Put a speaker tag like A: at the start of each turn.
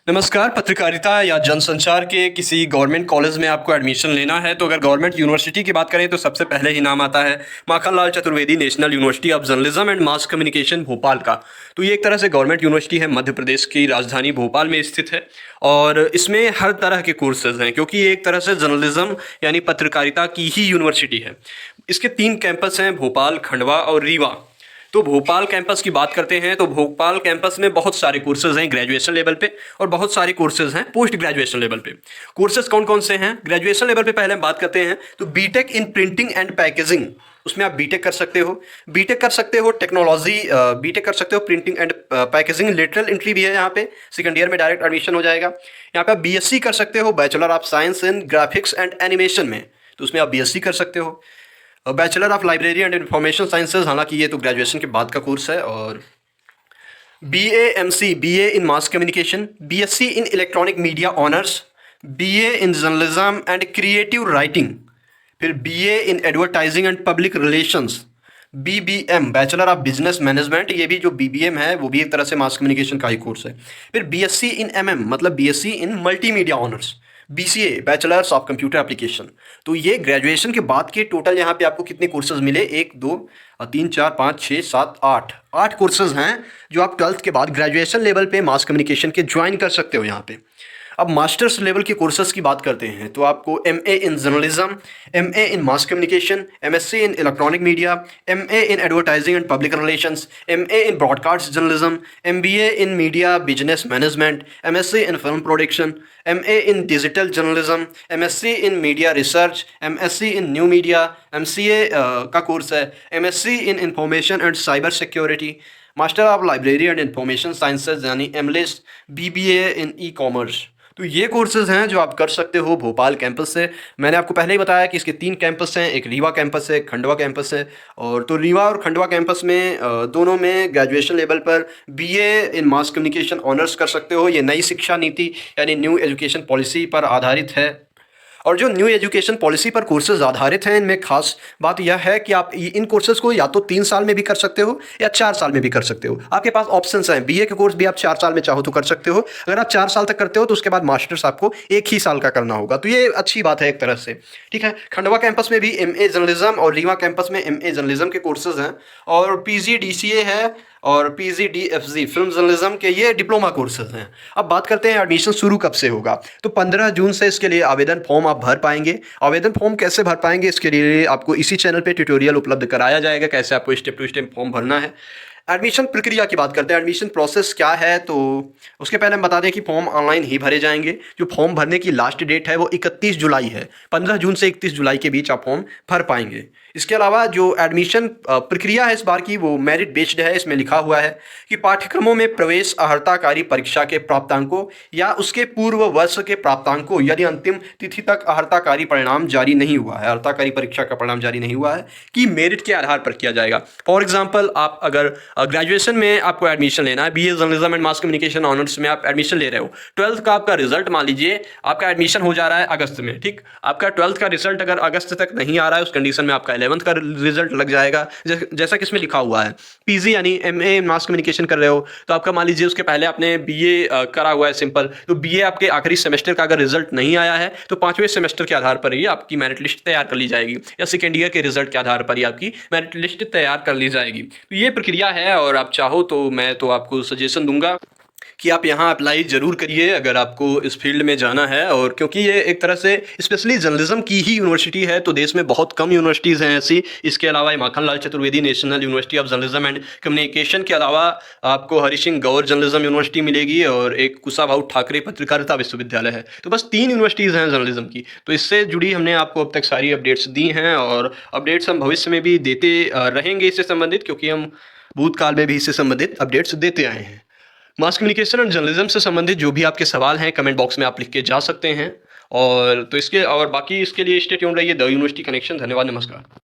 A: नमस्कार। पत्रकारिता या जनसंचार के किसी गवर्नमेंट कॉलेज में आपको एडमिशन लेना है तो अगर गवर्नमेंट यूनिवर्सिटी की बात करें तो सबसे पहले ही नाम आता है Makhanlal Chaturvedi national university of journalism and mass communication Bhopal का। तो ये एक तरह से गवर्नमेंट यूनिवर्सिटी है, मध्य प्रदेश की राजधानी भोपाल में स्थित है और इसमें हर तरह के कोर्सेज हैं क्योंकि ये एक तरह से जर्नलिज्म यानी पत्रकारिता की ही यूनिवर्सिटी है। इसके 3 कैंपस हैं, भोपाल, खंडवा और रीवा। तो भोपाल कैंपस की बात करते हैं तो भोपाल कैंपस में बहुत सारे कोर्सेज हैं ग्रेजुएशन लेवल पे और बहुत सारे कोर्सेज हैं पोस्ट ग्रेजुएशन लेवल पे। कोर्सेज कौन कौन से हैं ग्रेजुएशन लेवल पे पहले हम बात करते हैं तो BTech in printing and packaging, उसमें आप बीटेक कर सकते हो। बीटेक कर सकते हो टेक्नोलॉजी, बीटेक कर सकते हो printing and packaging, lateral entry भी है यहाँ पे, सेकंड ईयर में डायरेक्ट एडमिशन हो जाएगा। यहाँ पे आप बीएससी कर सकते हो, bachelor of science in graphics and animation में, तो उसमें आप बीएससी कर सकते हो। Bachelor of library and information sciences, हालांकि ये तो ग्रेजुएशन के बाद का कोर्स है। और BAMC, BA in mass communication, BSc in electronic media honours, BA in journalism and creative writing, फिर BA in advertising and public relations, BBM bachelor of business management, ये भी जो BBM है वो भी एक तरह से मास कम्युनिकेशन का ही कोर्स है। फिर BSc इन MM मतलब BSc in multimedia honours, BCA bachelors of computer application. तो ये ग्रेजुएशन के बाद के टोटल यहाँ पे आपको कितने कोर्सेज मिले, 1 2 3 4 5 6 7 8 कोर्सेज हैं जो आप 12th के बाद ग्रेजुएशन लेवल पे मास कम्युनिकेशन के ज्वाइन कर सकते हो यहाँ पे। अब मास्टर्स लेवल के कोर्सेज की बात करते हैं तो आपको MA in journalism, MA in mass communication, MSc in electronic media, MA in advertising and public relations, MA in broadcast journalism, MBA in media business management, MSc in film production, MA in digital journalism, MSc in media research, MSc in new media, MCA का course है, MSc in information and cyber security, master of library and information sciences यानी एमलिस्ट, BBA इन e commerce. तो ये courses हैं जो आप कर सकते हो भोपाल कैंपस से। मैंने आपको पहले ही बताया कि इसके 3 कैंपस हैं, एक रीवा कैंपस है, एक खंडवा कैंपस है। और तो रीवा और खंडवा कैंपस में दोनों में ग्रेजुएशन लेवल पर BA इन मास कम्युनिकेशन ऑनर्स कर सकते हो। ये नई शिक्षा नीति यानी न्यू एजुकेशन पॉलिसी पर आधारित है। और जो न्यू एजुकेशन पॉलिसी पर कोर्सेज आधारित हैं इनमें खास बात यह है कि आप इन कोर्सेज को या तो 3 साल में भी कर सकते हो या 4 साल में भी कर सकते हो। आपके पास ऑप्शंस हैं, BA के कोर्स भी आप 4 साल में चाहो तो कर सकते हो। अगर आप 4 साल तक करते हो तो उसके बाद मास्टर्स आपको 1 ही साल का करना होगा। तो ये अच्छी बात है एक तरह से, ठीक है। खंडवा कैंपस में भी MA जर्नलिज्म और रीवा कैंपस में MA जर्नलिज्म के कोर्सेज हैं और PGDCA है और PGDFG फिल्म जर्नलिज्म के ये डिप्लोमा कोर्सेज हैं। अब बात करते हैं एडमिशन शुरू कब से होगा। तो 15 जून से इसके लिए आवेदन फॉर्म आप भर पाएंगे। आवेदन फॉर्म कैसे भर पाएंगे इसके लिए आपको इसी चैनल पे ट्यूटोरियल उपलब्ध कराया जाएगा, कैसे आपको स्टेप टू स्टेप फॉर्म भरना है। एडमिशन प्रक्रिया की बात करते हैं, एडमिशन प्रोसेस क्या है। तो उसके पहले हम बता दें कि फॉर्म ऑनलाइन ही भरे जाएंगे। जो फॉर्म भरने की लास्ट डेट है वो 31 जुलाई है। 15 जून से 31 जुलाई के बीच आप फॉर्म भर पाएंगे। इसके अलावा जो एडमिशन प्रक्रिया है इस बार की वो मेरिट बेस्ड है। इसमें लिखा हुआ है कि पाठ्यक्रमों में प्रवेश अर्हताकारी परीक्षा के प्राप्तांकों या उसके पूर्व वर्ष के प्राप्तांकों यदि अंतिम तिथि तक अर्हताकारी परिणाम जारी नहीं हुआ है, अर्हताकारी परीक्षा का परिणाम जारी नहीं हुआ है, कि मेरिट के आधार पर किया जाएगा। फॉर एग्जाम्पल आप अगर ग्रेजुएशन में आपको एडमिशन लेना है, BA journalism and mass communication honours में आप एडमिशन ले रहे हो, 12th का आपका रिजल्ट मान लीजिए आपका एडमिशन हो जा रहा है अगस्त में, ठीक। आपका 12th का रिजल्ट अगर अगस्त तक नहीं आ रहा है उस कंडीशन में आपका 11th का रिजल्ट लग जाएगा। जैसा कि इसमें लिखा हुआ है PG यानी MA मास कम्युनिकेशन कर रहे हो तो आपका मान लीजिए उसके पहले आपने BA करा हुआ है सिंपल, तो BA आपके आखिरी सेमेस्टर का अगर रिजल्ट नहीं आया है तो 5वें सेमेस्टर के आधार पर ही आपकी मेरिट लिस्ट तैयार कर ली जाएगी या सेकेंड ईयर के रिजल्ट के आधार पर ही आपकी मेरिट लिस्ट तैयार कर ली जाएगी। तो ये प्रक्रिया है और आप चाहो तो मैं तो आपको सजेशन दूंगा कि आप यहाँ अप्लाई ज़रूर करिए अगर आपको इस फील्ड में जाना है। और क्योंकि ये एक तरह से स्पेशली जर्नलिज्म की ही यूनिवर्सिटी है तो देश में बहुत कम यूनिवर्सिटीज़ हैं ऐसी। इसके अलावा Makhanlal Chaturvedi national university of journalism and communication के अलावा आपको हरि सिंह गौर जर्नलिज्म यूनिवर्सिटी मिलेगी और एक कुशाभाऊ ठाकरे पत्रकारिता विश्वविद्यालय है। तो बस 3 यूनिवर्सिटीज़ हैं जर्नलिज्म की। तो इससे जुड़ी हमने आपको अब तक सारी अपडेट्स दी हैं और अपडेट्स हम भविष्य में भी देते रहेंगे इससे संबंधित, क्योंकि हम भूतकाल में भी इससे संबंधित अपडेट्स देते आए हैं। मास कम्युनिकेशन और जर्नलिज्म से संबंधित जो भी आपके सवाल हैं कमेंट बॉक्स में आप लिख के जा सकते हैं। और तो इसके और बाकी इसके लिए स्टे ट्यून्ड रहिए द यूनिवर्सिटी कनेक्शन। धन्यवाद, नमस्कार।